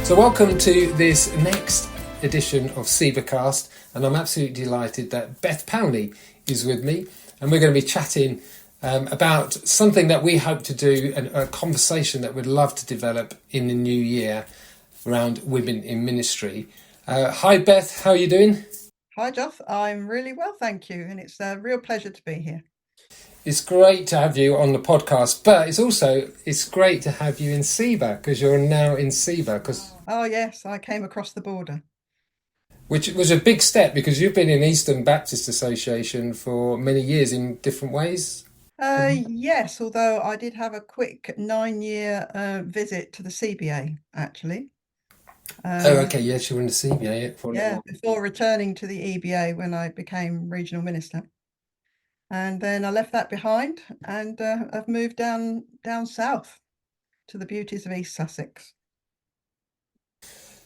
So welcome to this next edition of SebaCast, and I'm absolutely delighted that Beth Powney is with me, and we're going to be chatting about something that we hope to do, a conversation that we'd love to develop in the new year around women in ministry. Hi Beth, how are you doing? Hi Joff, I'm really well, thank you, and it's a real pleasure to be here. It's great to have you on the podcast, but it's great to have you in Seba, because you're now in Seba, Oh yes, I came across the border. which was a big step because you've been in Eastern Baptist Association for many years in different ways. Yes, although I did have a quick 9-year visit to the CBA, actually. Oh, Um, okay, yes, you were in the CBA for a little yeah, while. before returning to the EBA when I became regional minister. And then I left that behind and I've moved down south to the beauties of East Sussex.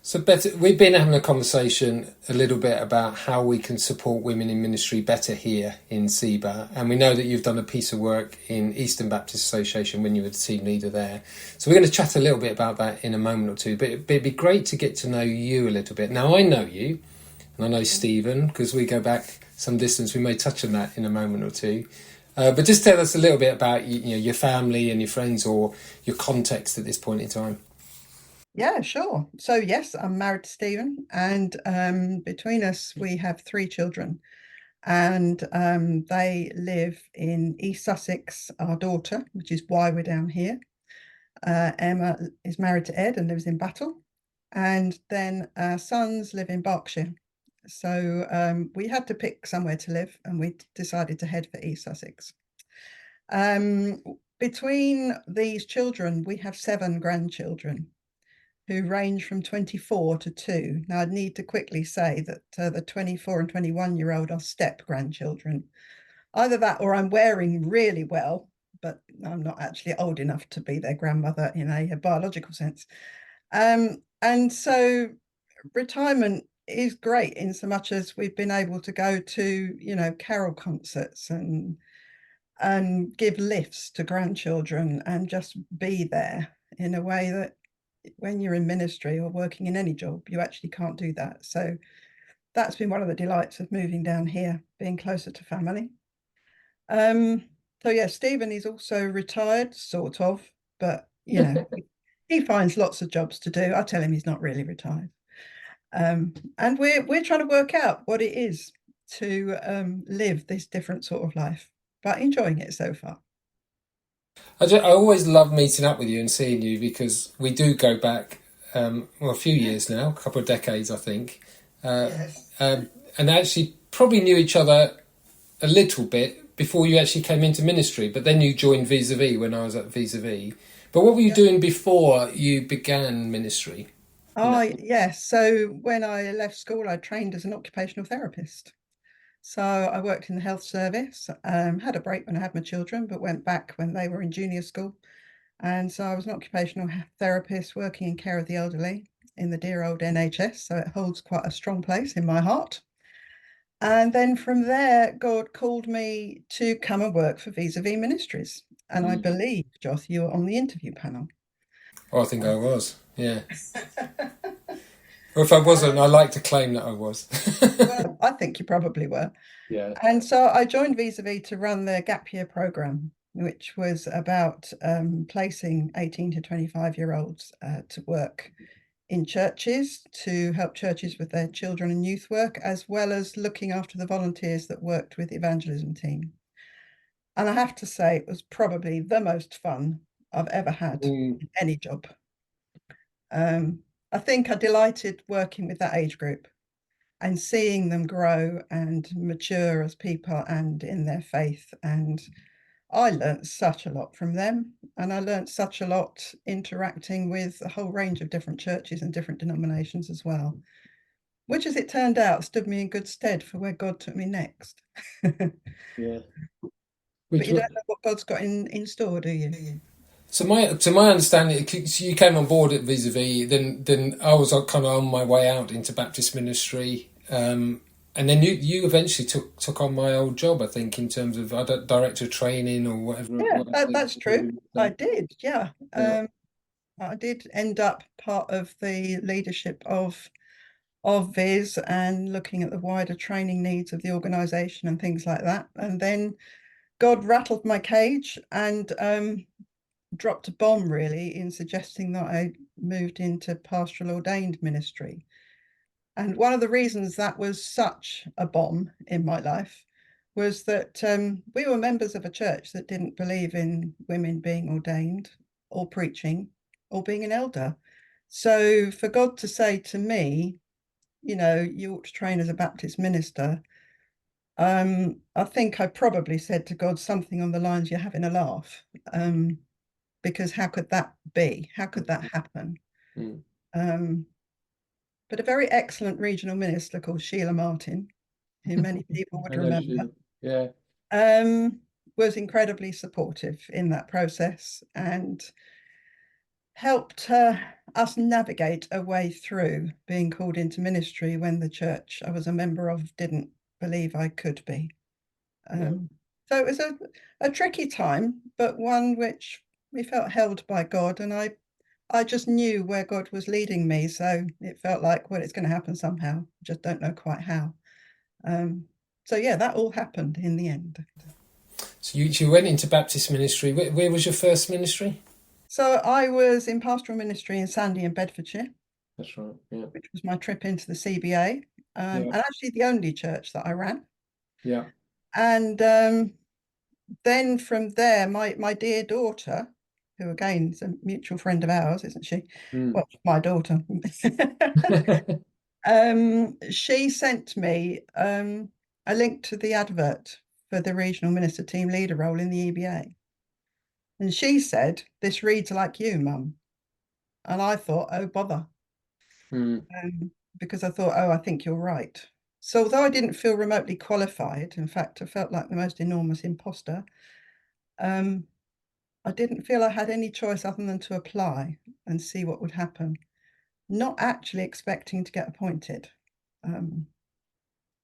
So, Beth, we've been having a conversation a little bit about how we can support women in ministry better here in Seba. And we know that you've done a piece of work in Eastern Baptist Association when you were the team leader there. So we're going to chat a little bit about that in a moment or two. But it'd be great to get to know you a little bit. Now, I know you, and I know Stephen, because we go back some distance. We may touch on that in a moment or two. But just tell us a little bit about your family and your friends, or your context at this point in time. Yeah, sure. So yes, I'm married to Stephen, and between us we have 3 children. And they live in East Sussex, our daughter, which is why we're down here. Emma is married to Ed and lives in Battle. And then our sons live in Berkshire. So we had to pick somewhere to live, and we decided to head for East Sussex. Um, Between these children, we have 7 grandchildren who range from 24 to 2. Now, I'd need to quickly say that the 24 and 21-year-old are step grandchildren. Either that or I'm wearing really well, but I'm not actually old enough to be their grandmother in a biological sense. And so retirement is great in so much as we've been able to go to, carol concerts and give lifts to grandchildren and just be there in a way that when you're in ministry or working in any job, you actually can't do that. So that's been one of the delights of moving down here, being closer to family. Um, so yeah, Stephen is also retired, sort of, but he finds lots of jobs to do. I tell him he's not really retired. And we're trying to work out what it is to live this different sort of life, but enjoying it so far. I always love meeting up with you and seeing you because we do go back, a few years now, a couple of decades, I think, Yes. and actually probably knew each other a little bit before you actually came into ministry. But then you joined Vis-a-Vis when I was at Vis-a-Vis. But what were you Yeah. doing before you began ministry? Oh, yes. So when I left school, I trained as an occupational therapist. So I worked in the health service, had a break when I had my children, but went back when they were in junior school. And so I was an occupational therapist working in care of the elderly in the dear old NHS. So it holds quite a strong place in my heart. And then from there, God called me to come and work for Vis-a-Vis Ministries. And I believe, Joth, you were on the interview panel. Oh, I think I was, yeah. Or if I wasn't, I like to claim that I was. Well, I think you probably were. Yeah. And so I joined Vis-a-Vis to run their gap year program, which was about placing 18 to 25-year-olds to work in churches to help churches with their children and youth work, as well as looking after the volunteers that worked with the evangelism team. And I have to say, it was probably the most fun I've ever had Mm. in any job. I think I delighted working with that age group and seeing them grow and mature as people and in their faith. And I learnt such a lot from them. And I learnt such a lot interacting with a whole range of different churches and different denominations as well, which, as it turned out, stood me in good stead for where God took me next. But Yeah. you Which don't know what God's got in store, do you? to my understanding, so you came on board at Vis-a-Vis, then I was kind of on my way out into Baptist ministry, and then you eventually took on my old job, I think, in terms of director of training or whatever. Yeah, that's true. I did. Yeah. Yeah. I did end up part of the leadership of Viz and looking at the wider training needs of the organisation and things like that. And then God rattled my cage and dropped a bomb really in suggesting that I moved into pastoral ordained ministry. And one of the reasons that was such a bomb in my life was that we were members of a church that didn't believe in women being ordained or preaching or being an elder. So for God to say to me, you know, you ought to train as a Baptist minister, I think I probably said to God something on the lines, "You're having a laugh," because how could that be? How could that happen? Mm. Um, but a very excellent regional minister called Sheila Martin, who many people would I know remember, she, yeah, um, was incredibly supportive in that process and helped us navigate a way through being called into ministry when the church I was a member of didn't believe I could be. yeah. So it was a tricky time, but one which we felt held by God, and I just knew where God was leading me. So it felt like, well, it's going to happen somehow. Just don't know quite how. Um, so yeah, that all happened in the end. So you went into Baptist ministry. Where was your first ministry? So I was in pastoral ministry in Sandy in Bedfordshire, That's right. Yeah. which was my trip into the CBA, Yeah. and actually the only church that I ran. Yeah. And then from there, my dear daughter, who again is a mutual friend of ours, isn't she? Mm. Well, my daughter. She sent me a link to the advert for the regional minister team leader role in the EBA. And she said, "This reads like you, Mum." And I thought, oh, bother. Mm. Because I thought, oh, I think you're right. So although I didn't feel remotely qualified, in fact, I felt like the most enormous imposter, um, I didn't feel I had any choice other than to apply and see what would happen, not actually expecting to get appointed. Um,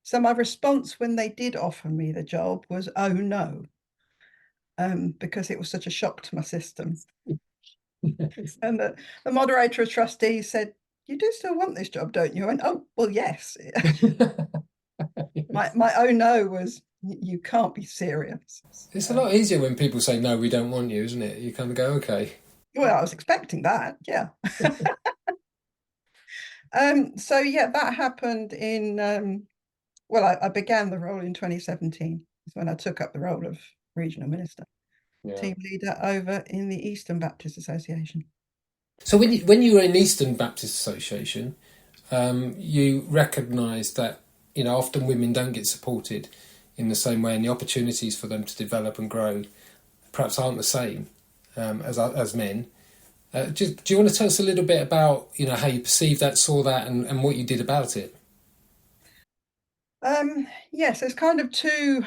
so my response when they did offer me the job was, oh no, because it was such a shock to my system. And the moderator of trustees said, "You do still want this job, don't you?" I went, "Oh, well, yes." My oh no was, "You can't be serious." It's a lot easier when people say no, we don't want you, isn't it? You kind of go, okay. Well, I was expecting that, yeah. So yeah, that happened in well, I began the role in 2017. Is when I took up the role of regional minister, Yeah. team leader over in the Eastern Baptist Association. So when you were in Eastern Baptist Association, you recognised that often women don't get supported in the same way, and the opportunities for them to develop and grow perhaps aren't the same as men. Do you want to tell us a little bit about how you perceived that, saw that, and what you did about it? Yes, there's kind of two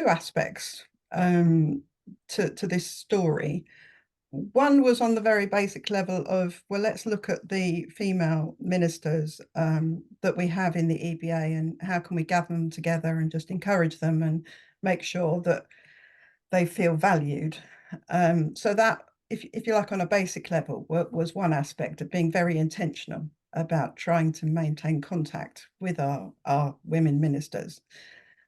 aspects to this story. One was on the very basic level of, well, let's look at the female ministers that we have in the EBA and how can we gather them together and just encourage them and make sure that they feel valued. So that, if you like, on a basic level, was one aspect of being very intentional about trying to maintain contact with our women ministers.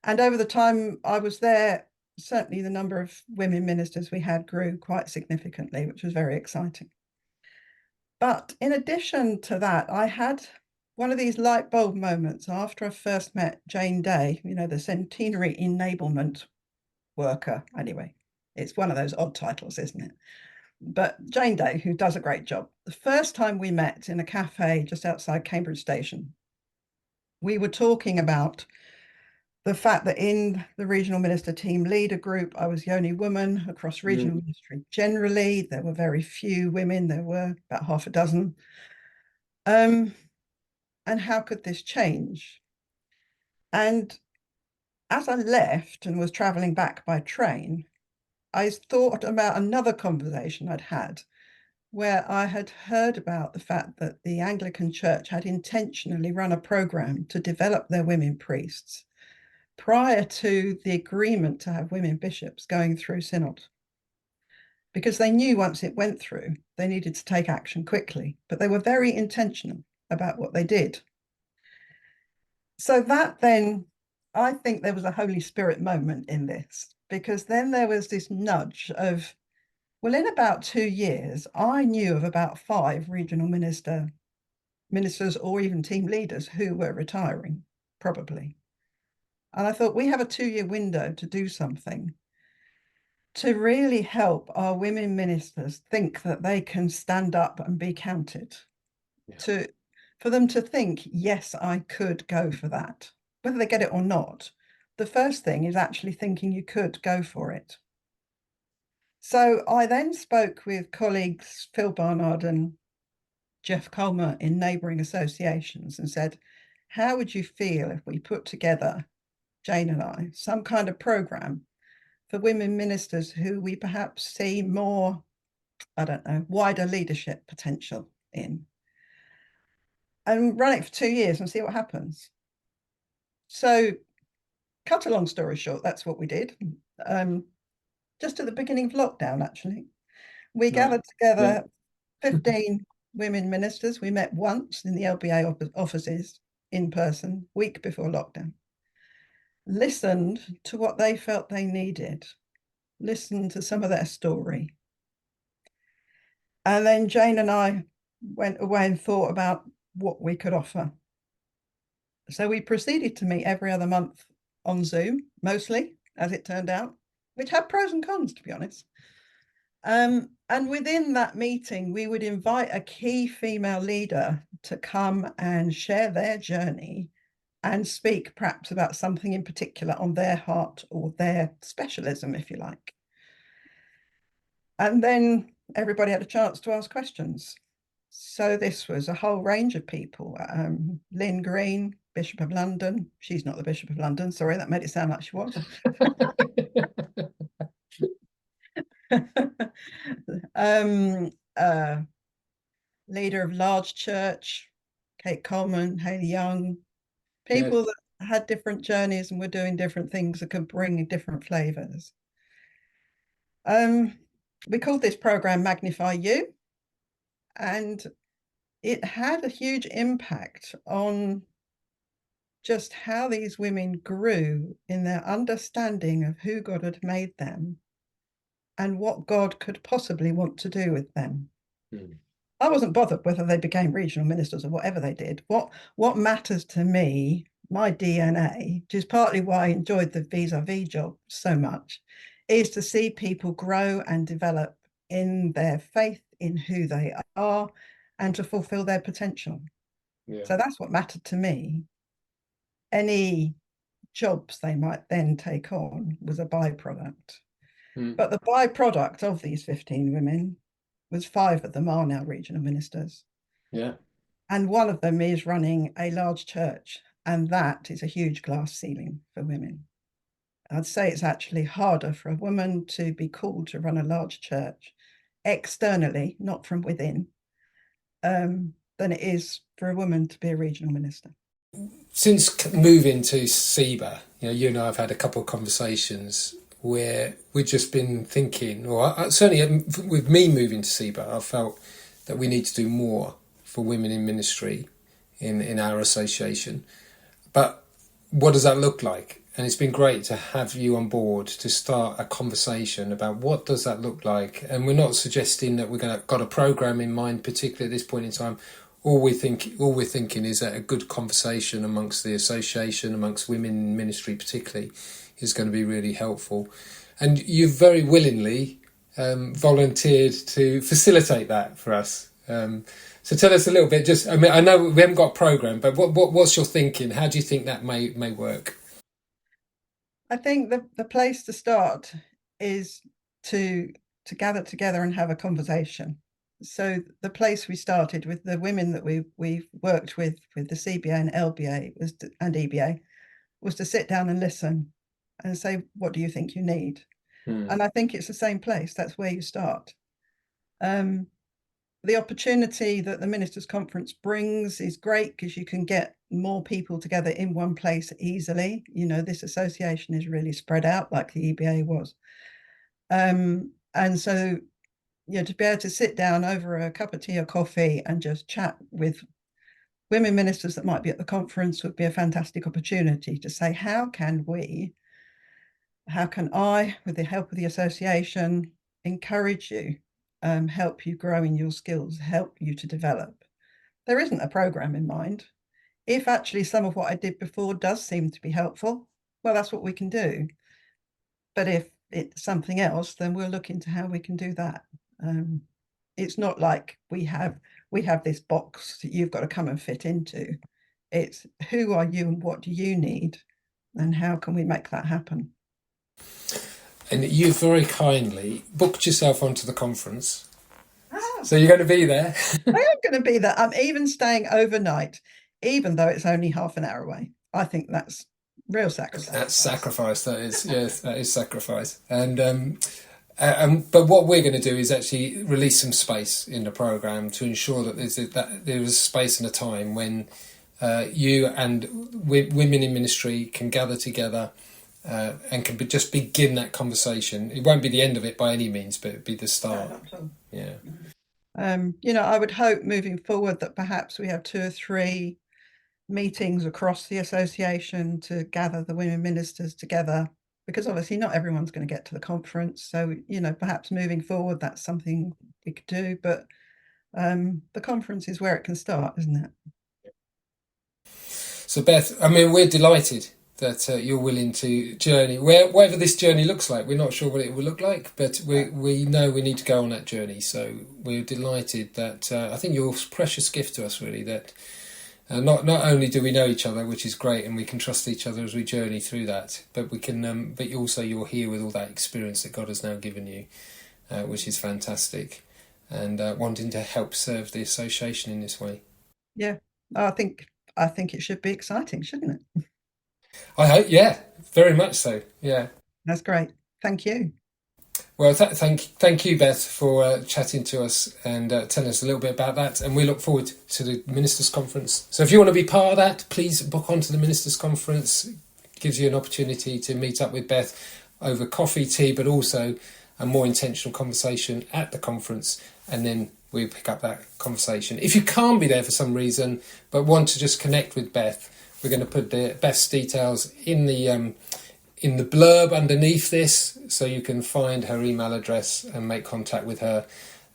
And over the time I was there, certainly the number of women ministers we had grew quite significantly, which was very exciting. But in addition to that, I had one of these light bulb moments after I first met Jane Day, the centenary enablement worker. Anyway, it's one of those odd titles, isn't it? But Jane Day, who does a great job. The first time we met in a cafe just outside Cambridge Station, we were talking about the fact that in the regional minister team leader group, I was the only woman across regional Mm. ministry. Generally, there were very few women. There were about half a dozen. And how could this change? And as I left and was traveling back by train, I thought about another conversation I'd had where I had heard about the fact that the Anglican Church had intentionally run a program to develop their women priests prior to the agreement to have women bishops going through synod. because they knew once it went through, they needed to take action quickly, but they were very intentional about what they did. So that then, I think there was a Holy Spirit moment in this, because then there was this nudge of, well, in about 2 years, I knew of about 5 regional ministers or even team leaders who were retiring, probably. And I thought we have a 2-year window to do something to really help our women ministers think that they can stand up and be counted. Yeah. For them to think, yes, I could go for that, whether they get it or not. The first thing is actually thinking you could go for it. So I then spoke with colleagues Phil Barnard and Jeff Colmer in neighbouring associations and said, how would you feel if we put together, Jane and I, some kind of programme for women ministers who we perhaps see more, I don't know, wider leadership potential in, and run it for 2 years and see what happens. So, cut a long story short, that's what we did. Just at the beginning of lockdown, actually, we gathered together 15 women ministers. We met once in the LBA offices in person, week before lockdown, listened to what they felt they needed, listened to some of their story. And then Jane and I went away and thought about what we could offer. So we proceeded to meet every other month on Zoom, mostly, as it turned out, which had pros and cons, to be honest. And within that meeting, we would invite a key female leader to come and share their journey and speak perhaps about something in particular on their heart or their specialism, if you like. And then everybody had a chance to ask questions. So this was a whole range of people. Lynn Green, Bishop of London. She's not the Bishop of London. Sorry, that made it sound like she was. Leader of Large Church, Kate Coleman, Hayley Young. People that had different journeys and were doing different things that could bring different flavours. We called this programme Magnify You, and it had a huge impact on just how these women grew in their understanding of who God had made them and what God could possibly want to do with them. I wasn't bothered whether they became regional ministers or whatever they did. What matters to me, my DNA, which is partly why I enjoyed the vis-a-vis job so much, is to see people grow and develop in their faith, in who they are, and to fulfill their potential. Yeah. So that's what mattered to me. Any jobs they might then take on was a byproduct. But the byproduct of these 15 women was 5 of them are now regional ministers. Yeah. And one of them is running a large church, and that is a huge glass ceiling for women. I'd say it's actually harder for a woman to be called to run a large church externally, not from within, than it is for a woman to be a regional minister. Since moving to SEBA, you and I have had a couple of conversations where we've just been thinking, or certainly with me moving to SEBA, I felt that we need to do more for women in ministry in our association. But what does that look like? And it's been great to have you on board to start a conversation about what does that look like. And we're not suggesting that got a programme in mind, particularly at this point in time. All we're thinking is that a good conversation amongst the association, amongst women in ministry particularly, is going to be really helpful. And you've very willingly volunteered to facilitate that for us. So tell us a little bit. I know we haven't got a programme, but what's your thinking? How do you think that may work? I think the place to start is to gather together and have a conversation. So the place we started with the women that we've worked with the CBA and LBA and EBA was to sit down and listen and say, what do you think you need? And I think it's the same place. That's where you start. The opportunity that the Ministers' Conference brings is great because you can get more people together in one place easily. This association is really spread out like the EBA was. And so to be able to sit down over a cup of tea or coffee and just chat with women ministers that might be at the conference would be a fantastic opportunity to say, how can I, with the help of the association, encourage you, help you grow in your skills, help you to develop? There isn't a program in mind. If actually some of what I did before does seem to be helpful, well, that's what we can do. But if it's something else, then we'll look into how we can do that. It's not like we have this box that you've got to come and fit into. It's who are you and what do you need, and how can we make that happen? And you very kindly booked yourself onto the conference. Ah, So you're going to be there. I am going to be there. I'm even staying overnight, even though it's only half an hour away. I think that's real sacrifice. That's sacrifice. That is, yes, that is sacrifice. And but what we're going to do is actually release some space in the program to ensure that there is a space and a time when you and women in ministry can gather together and can just begin that conversation. It won't be the end of it by any means, but it'll be the start. Yeah. I would hope moving forward that perhaps we have 2 or 3 meetings across the association to gather the women ministers together, because obviously not everyone's going to get to the conference. So, perhaps moving forward, that's something we could do. But the conference is where it can start, isn't it? So, Beth, I mean, we're delighted that you're willing to journey wherever this journey looks like. We're not sure what it will look like, but we know we need to go on that journey. So we're delighted that I think you're a precious gift to us, really, that not only do we know each other, which is great, and we can trust each other as we journey through that, but we can but also you're here with all that experience that God has now given you, which is fantastic, and wanting to help serve the association in this way. Yeah, I think it should be exciting, shouldn't it? I hope, yeah, very much so. Yeah, that's great. Thank you. Well, thank you, Beth, for chatting to us and telling us a little bit about that. And we look forward to the Ministers' Conference. So if you want to be part of that, please book onto the Ministers' Conference. It gives you an opportunity to meet up with Beth over coffee, tea, but also a more intentional conversation at the conference. And then we pick up that conversation. If you can't be there for some reason, but want to just connect with Beth, we're going to put Beth's details in the blurb underneath this, so you can find her email address and make contact with her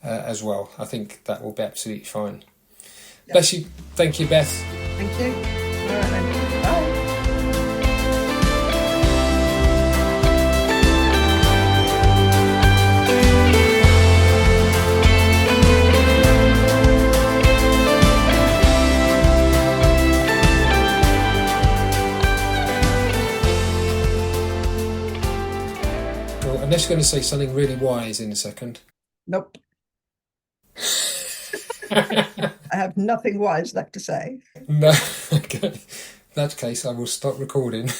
as well. I think that will be absolutely fine. Yep. Bless you. Thank you, Beth. Thank you. All right then. Bye. Unless you're going to say something really wise in a second. Nope. I have nothing wise left to say. No. Okay. In that case, I will stop recording.